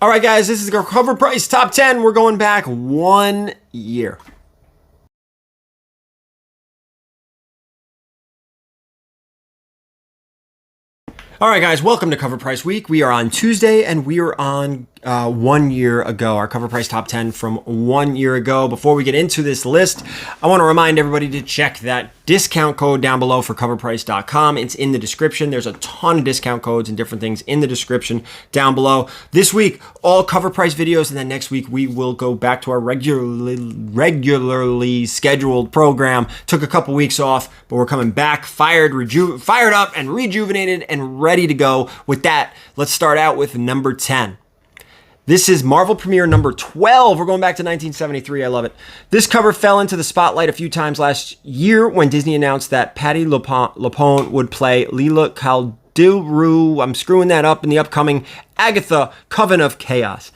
All right, guys, this is our Covrprice Top 10. We're going back 1 year. All right, guys, welcome to Covrprice Week. We are on Tuesday, and we are on 1 year ago, our Covrprice Top 10 from 1 year ago. Before we get into this list, I want to remind everybody to check that discount code down below for covrprice.com. It's in the description. There's a ton of discount codes and different things in the description down below. This week, all Covrprice videos, and then next week, we will go back to our regularly scheduled program. Took a couple weeks off, but we're coming back fired up and rejuvenated and ready to go. With that, let's start out with number 10. This is Marvel Premiere number 12. We're going back to 1973. I love it. This cover fell into the spotlight a few times last year when Disney announced that Patti LuPone would play Leela Caldiru, I'm screwing that up, in the upcoming Agatha Coven of Chaos.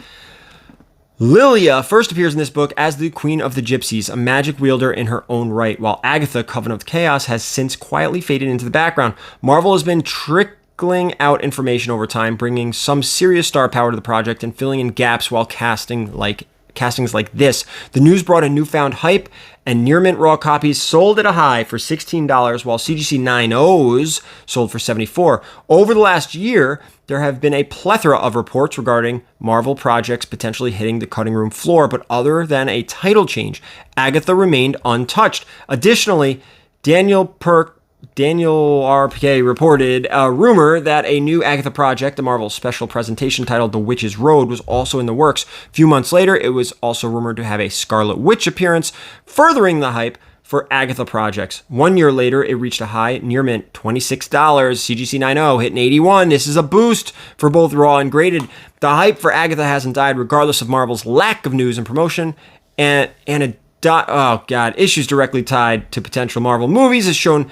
Lilia first appears in this book as the Queen of the Gypsies, a magic wielder in her own right, while Agatha Coven of Chaos has since quietly faded into the background. Marvel has been trickling out information over time, bringing some serious star power to the project and filling in gaps while castings like this. The news brought a newfound hype, and near mint raw copies sold at a high for $16, while CGC 9.0s sold for $74. Over the last year, there have been a plethora of reports regarding Marvel projects potentially hitting the cutting room floor, but other than a title change, Agatha remained untouched. Additionally, Daniel RPK reported a rumor that a new Agatha project, a Marvel special presentation titled The Witch's Road, was also in the works. A few months later, it was also rumored to have a Scarlet Witch appearance, furthering the hype for Agatha projects. 1 year later, it reached a high near mint $26. CGC 9.0 hitting 81. This is a boost for both Raw and Graded. The hype for Agatha hasn't died, regardless of Marvel's lack of news and promotion, issues directly tied to potential Marvel movies has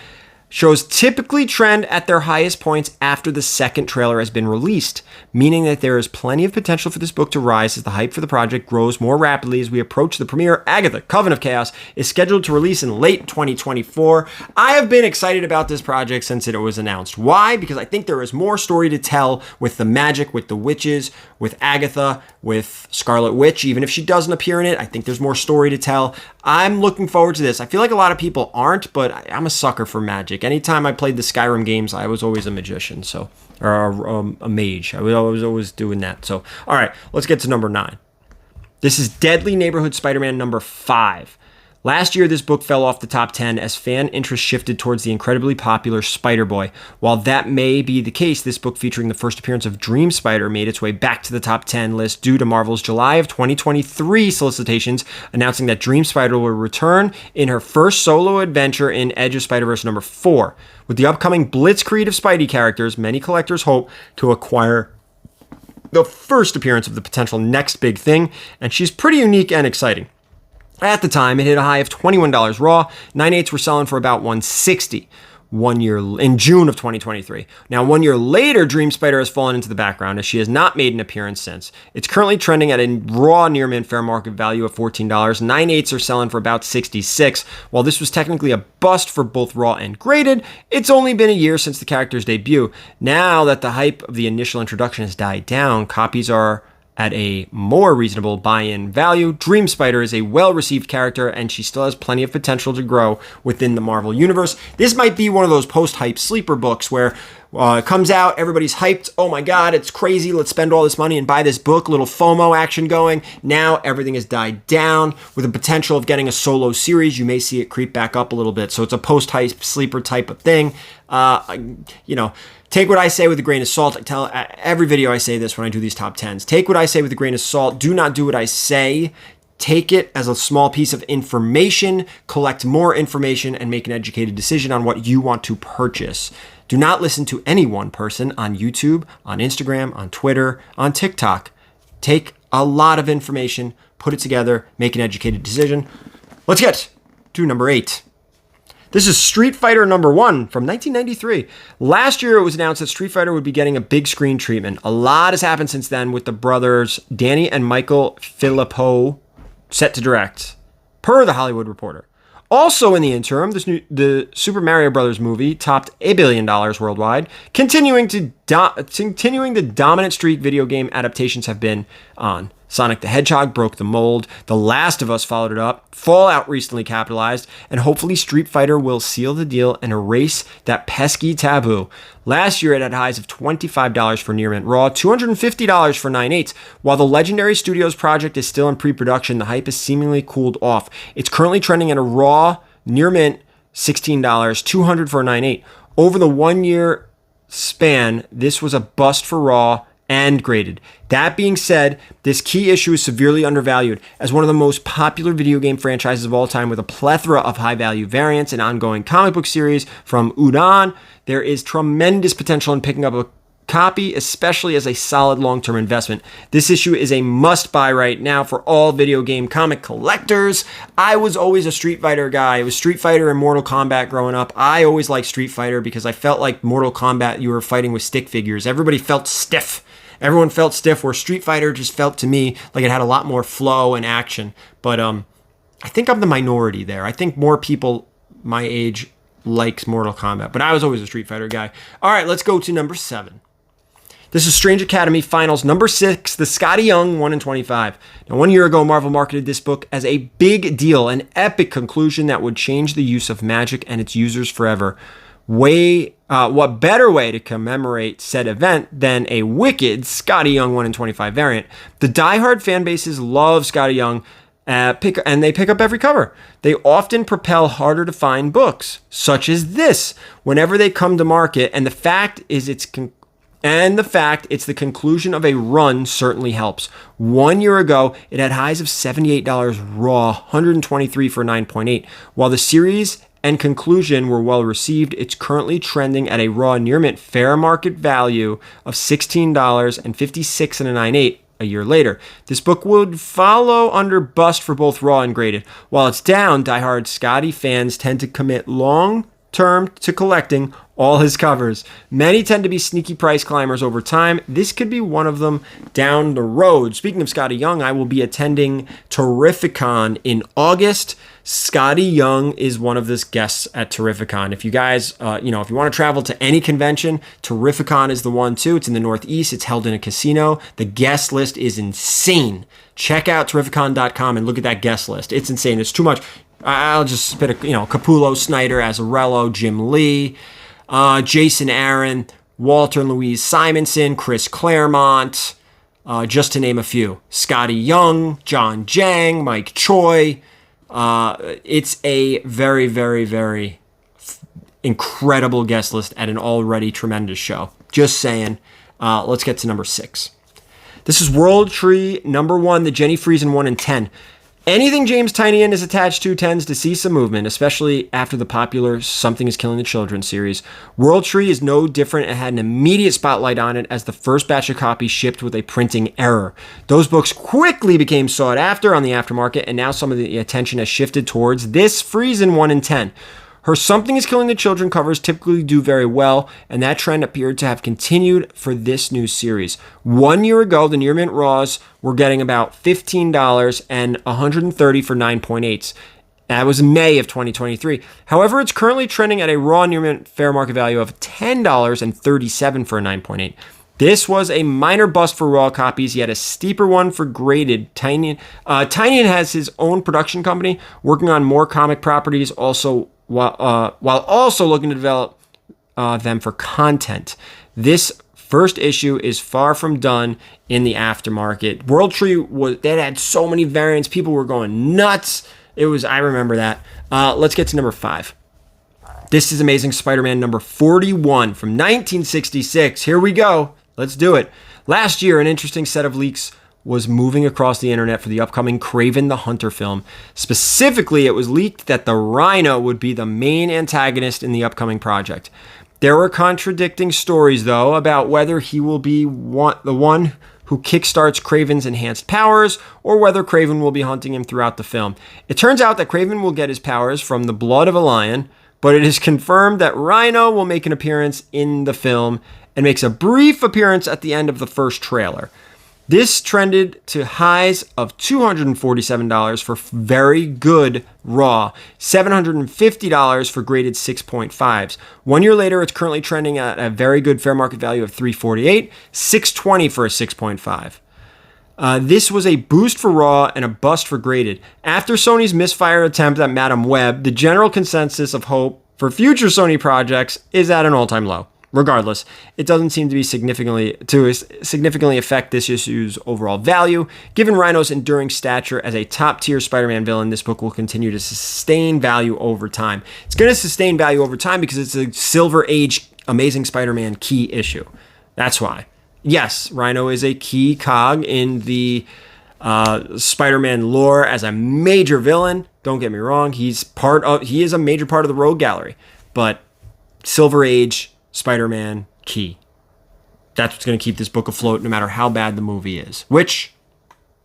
shows typically trend at their highest points after the second trailer has been released, meaning that there is plenty of potential for this book to rise as the hype for the project grows more rapidly as we approach the premiere. Agatha, Coven of Chaos is scheduled to release in late 2024. I have been excited about this project since it was announced. Why? Because I think there is more story to tell with the magic, with the witches, with Agatha, with Scarlet Witch. Even if she doesn't appear in it, I think there's more story to tell. I'm looking forward to this. I feel like a lot of people aren't, but I'm a sucker for magic. Anytime I played the Skyrim games, I was always a magician, or a mage. I was always doing that. So, all right, let's get to number 9. This is Deadly Neighborhood Spider-Man number 5. Last year, this book fell off the top 10 as fan interest shifted towards the incredibly popular Spider-Boy. While that may be the case, this book featuring the first appearance of Dream Spider made its way back to the top 10 list due to Marvel's July of 2023 solicitations announcing that Dream Spider will return in her first solo adventure in Edge of Spider-Verse number 4. With the upcoming blitzkrieg of Spidey characters, many collectors hope to acquire the first appearance of the potential next big thing, and she's pretty unique and exciting. At the time, it hit a high of $21 raw. 9/8s were selling for about $160 in June of 2023. Now, 1 year later, Dream Spider has fallen into the background as she has not made an appearance since. It's currently trending at a raw near mint fair market value of $14. 9/8s are selling for about $66. While this was technically a bust for both raw and graded, it's only been a year since the character's debut. Now that the hype of the initial introduction has died down, copies are at a more reasonable buy-in value. Dream Spider is a well-received character, and she still has plenty of potential to grow within the Marvel Universe. This might be one of those post-hype sleeper books where it comes out, everybody's hyped, oh my god, it's crazy, let's spend all this money and buy this book, little FOMO action going. Now everything has died down. With the potential of getting a solo series, you may see it creep back up a little bit. So it's a post-hype sleeper type of thing. Take what I say with a grain of salt. I tell every video I say this when I do these top 10s. Take what I say with a grain of salt. Do not do what I say. Take it as a small piece of information, collect more information, and make an educated decision on what you want to purchase. Do not listen to any one person on YouTube, on Instagram, on Twitter, on TikTok. Take a lot of information, put it together, make an educated decision. Let's get to number 8. This is Street Fighter number 1 from 1993. Last year, it was announced that Street Fighter would be getting a big screen treatment. A lot has happened since then with the brothers Danny and Michael Filippo set to direct, per The Hollywood Reporter. Also in the interim, the Super Mario Bros. Movie topped $1 billion worldwide, continuing to continuing the dominant streak video game adaptations have been on. Sonic the Hedgehog broke the mold. The Last of Us followed it up. Fallout recently capitalized. And hopefully Street Fighter will seal the deal and erase that pesky taboo. Last year it had highs of $25 for Near Mint Raw, $250 for 9/8. While the Legendary Studios project is still in pre-production, the hype has seemingly cooled off. It's currently trending at a Raw Near Mint $16, $200 for a 9/8. Over the 1 year span, this was a bust for Raw and graded. That being said, this key issue is severely undervalued. As one of the most popular video game franchises of all time with a plethora of high-value variants and ongoing comic book series from Udon, there is tremendous potential in picking up a copy, especially as a solid long-term investment. This issue is a must-buy right now for all video game comic collectors. I was always a Street Fighter guy. It was Street Fighter and Mortal Kombat growing up. I always liked Street Fighter because I felt like Mortal Kombat, you were fighting with stick figures. Everybody felt stiff. Everyone felt stiff, where Street Fighter just felt to me like it had a lot more flow and action. But I think I'm the minority there. I think more people my age likes Mortal Kombat. But I was always a Street Fighter guy. All right, let's go to number 7. This is Strange Academy Finals number 6, the Scotty Young 1 in 25. Now, 1 year ago, Marvel marketed this book as a big deal, an epic conclusion that would change the use of magic and its users forever. What better way to commemorate said event than a wicked Scotty Young 1 in 25 variant? The diehard fan bases love Scotty Young, and they pick up every cover. They often propel harder to find books, such as this, whenever they come to market, and the fact it's the conclusion of a run certainly helps. 1 year ago, it had highs of $78 raw, $123 for 9.8. While the series and conclusion were well received, it's currently trending at a raw near mint fair market value of $16.56 and a 9.8 a year later. This book would follow under bust for both raw and graded. While it's down, diehard Scotty fans tend to commit long term to collecting all his covers. Many tend to be sneaky price climbers over time. This could be one of them down the road. Speaking of Scotty Young, I will be attending Terrificon in August. Scotty Young is one of the guests at Terrificon. If you guys, if you want to travel to any convention, Terrificon is the one too. It's in the Northeast. It's held in a casino. The guest list is insane. Check out Terrificon.com and look at that guest list. It's insane. It's too much. I'll just spit Capullo, Snyder, Azzarello, Jim Lee, Jason Aaron, Walter and Louise Simonson, Chris Claremont, just to name a few. Scotty Young, John Jang, Mike Choi. It's a very, very, very incredible guest list at an already tremendous show. Just saying. Let's get to number 6. This is World Tree number 1, the Jenny Friesen 1 in 10. Anything James Tynion is attached to tends to see some movement, especially after the popular Something is Killing the Children series. World Tree is no different and had an immediate spotlight on it as the first batch of copies shipped with a printing error. Those books quickly became sought after on the aftermarket, and now some of the attention has shifted towards this Friesen 1 in 10. Her Something is Killing the Children covers typically do very well, and that trend appeared to have continued for this new series. 1 year ago, the Near Mint Raws were getting about $15 and $130 for 9.8s. That was May of 2023. However, it's currently trending at a raw Near Mint fair market value of $10.37 for a 9.8. This was a minor bust for raw copies, yet a steeper one for graded. Tynion has his own production company, working on more comic properties, while also looking to develop them for content. This first issue is far from done in the aftermarket. World Tree had so many variants, people were going nuts. I remember that. Let's get to number 5. This is Amazing Spider-Man number 41 from 1966. Here we go. Let's do it. Last year, an interesting set of leaks was moving across the internet for the upcoming Kraven the Hunter film. Specifically, it was leaked that the Rhino would be the main antagonist in the upcoming project. There were contradicting stories, though, about whether he will be the one who kickstarts Kraven's enhanced powers, or whether Kraven will be hunting him throughout the film. It turns out that Kraven will get his powers from the blood of a lion, but it is confirmed that Rhino will make an appearance in the film and makes a brief appearance at the end of the first trailer. This trended to highs of $247 for very good raw, $750 for graded 6.5s. 1 year later, it's currently trending at a very good fair market value of $348, $620 for a 6.5. This was a boost for raw and a bust for graded. After Sony's misfired attempt at Madame Web, the general consensus of hope for future Sony projects is at an all-time low. Regardless, it doesn't seem to be significantly affect this issue's overall value. Given Rhino's enduring stature as a top-tier Spider-Man villain, this book will continue to sustain value over time. It's going to sustain value over time because it's a Silver Age Amazing Spider-Man key issue. That's why. Yes, Rhino is a key cog in the Spider-Man lore as a major villain. Don't get me wrong, he is a major part of the Rogue Gallery, but Silver Age Spider-Man key. That's what's going to keep this book afloat no matter how bad the movie is, which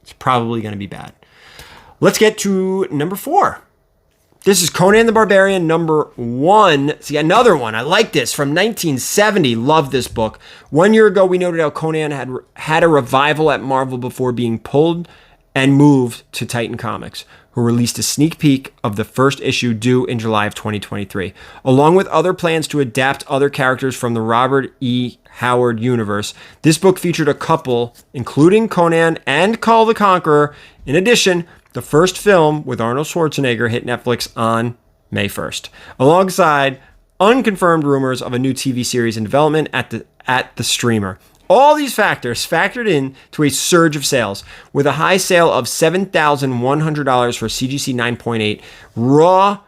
is probably going to be bad. Let's get to number 4. This is Conan the Barbarian number 1. See, another one. I like this. From 1970. Love this book. 1 year ago, we noted how Conan had a revival at Marvel before being pulled and moved to Titan Comics, who released a sneak peek of the first issue due in July of 2023. Along with other plans to adapt other characters from the Robert E. Howard universe, this book featured a couple, including Conan and Kull the Conqueror. In addition, the first film with Arnold Schwarzenegger hit Netflix on May 1st, alongside unconfirmed rumors of a new TV series in development at the streamer. All these factors factored in to a surge of sales, with a high sale of $7,100 for CGC 9.8, raw,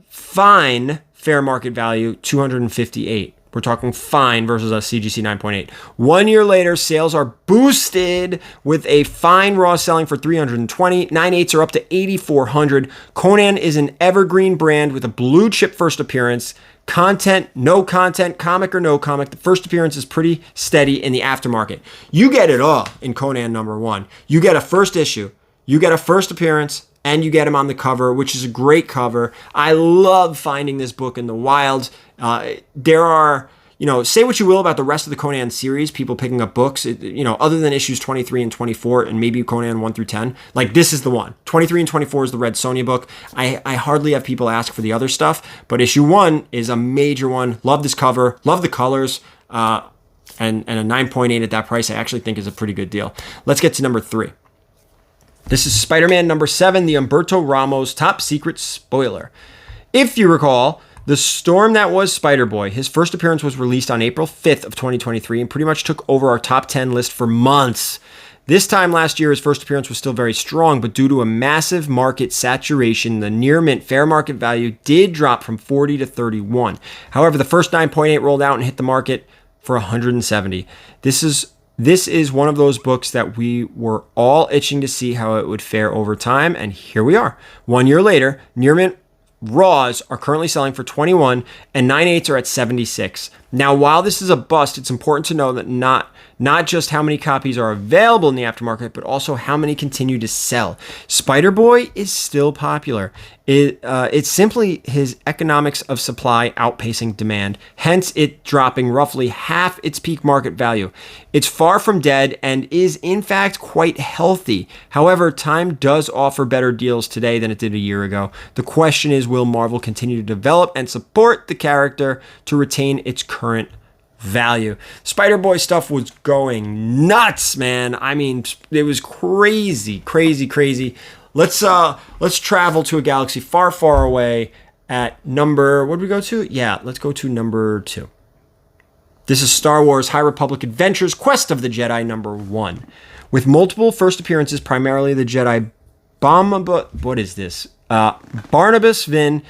fine fair market value $258. We're talking fine versus a CGC 9.8. 1 year later, sales are boosted with a fine raw selling for $320. 9.8s are up to $8,400. Conan is an evergreen brand with a blue chip first appearance. Content, no content, comic or no comic, the first appearance is pretty steady in the aftermarket. You get it all in Conan number 1. You get a first issue, you get a first appearance, and you get him on the cover, which is a great cover. I love finding this book in the wild. There are, say what you will about the rest of the Conan series, people picking up books, other than issues 23 and 24 and maybe Conan 1 through 10, like this is the one. 23 and 24 is the Red Sonja book. I hardly have people ask for the other stuff, but issue 1 is a major one. Love this cover, love the colors, and a 9.8 at that price I actually think is a pretty good deal. Let's get to number 3. This is Spider-Man number 7, the Humberto Ramos top secret spoiler. If you recall, the storm that was Spider-Boy, his first appearance was released on April 5th of 2023 and pretty much took over our top 10 list for months. This time last year, his first appearance was still very strong, but due to a massive market saturation, the near mint fair market value did drop from 40 to 31. However, the first 9.8 rolled out and hit the market for 170. This is one of those books that we were all itching to see how it would fare over time, and here we are. 1 year later, near mint raws are currently selling for 21 and 9.8s are at 76. Now, while this is a bust, it's important to know that not just how many copies are available in the aftermarket, but also how many continue to sell. Spider-Boy is still popular. It's simply his economics of supply outpacing demand, hence it dropping roughly half its peak market value. It's far from dead and is in fact quite healthy. However, time does offer better deals today than it did a year ago. The question is, will Marvel continue to develop and support the character to retain its current value? Spider-Boy stuff was going nuts, man. I mean, it was crazy. Let's travel to a galaxy far, far away at number, what did we go to? Yeah, let's go to number 2. This is Star Wars High Republic Adventures Quest of the Jedi number 1. With multiple first appearances, primarily the Jedi Barnabas Vim,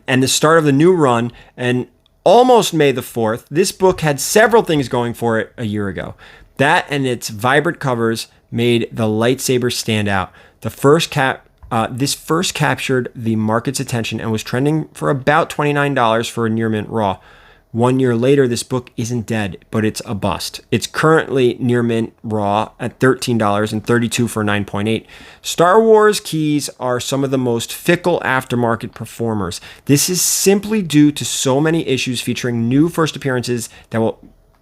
and the start of the new run, and almost May the 4th, this book had several things going for it a year ago. That and its vibrant covers made the lightsaber stand out. This first captured the market's attention and was trending for about $29 for a near mint raw. 1 year later, this book isn't dead, but it's a bust. It's currently near mint raw at $13 and $32 for 9.8. Star Wars keys are some of the most fickle aftermarket performers. This is simply due to so many issues featuring new first appearances that will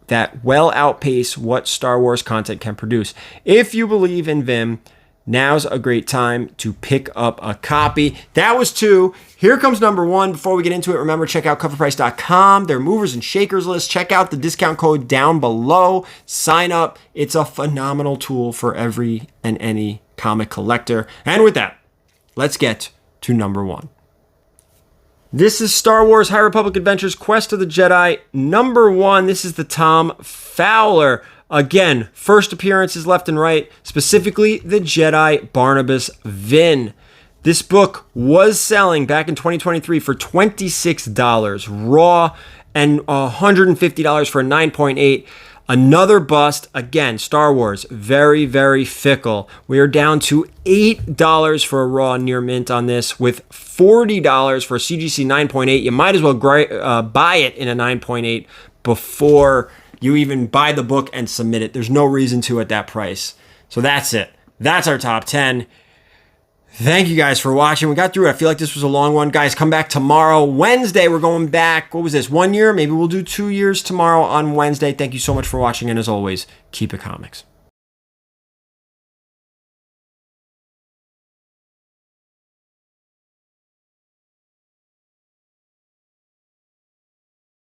that well outpace what Star Wars content can produce. If you believe in Vim, now's a great time to pick up a copy. That was 2. Here comes number 1. Before we get into it, remember, check out coverprice.com, their movers and shakers list. Check out the discount code down below. Sign up. It's a phenomenal tool for every and any comic collector. And with that, let's get to number 1. This is Star Wars High Republic Adventures Quest of the Jedi number 1. This is the Tom Fowler. Again, first appearances left and right, specifically the Jedi Barnabas Vin. This book was selling back in 2023 for $26 raw and $150 for a 9.8. Another bust. Again, Star Wars, very, very fickle. We are down to $8 for a raw near mint on this with $40 for a CGC 9.8. You might as well buy it in a 9.8 before you even buy the book and submit it. There's no reason to at that price. So that's it. That's our top 10. Thank you guys for watching. We got through it. I feel like this was a long one. Guys, come back tomorrow. Wednesday, we're going back. What was this? 1 year? Maybe we'll do 2 years tomorrow on Wednesday. Thank you so much for watching. And as always, keep it comics.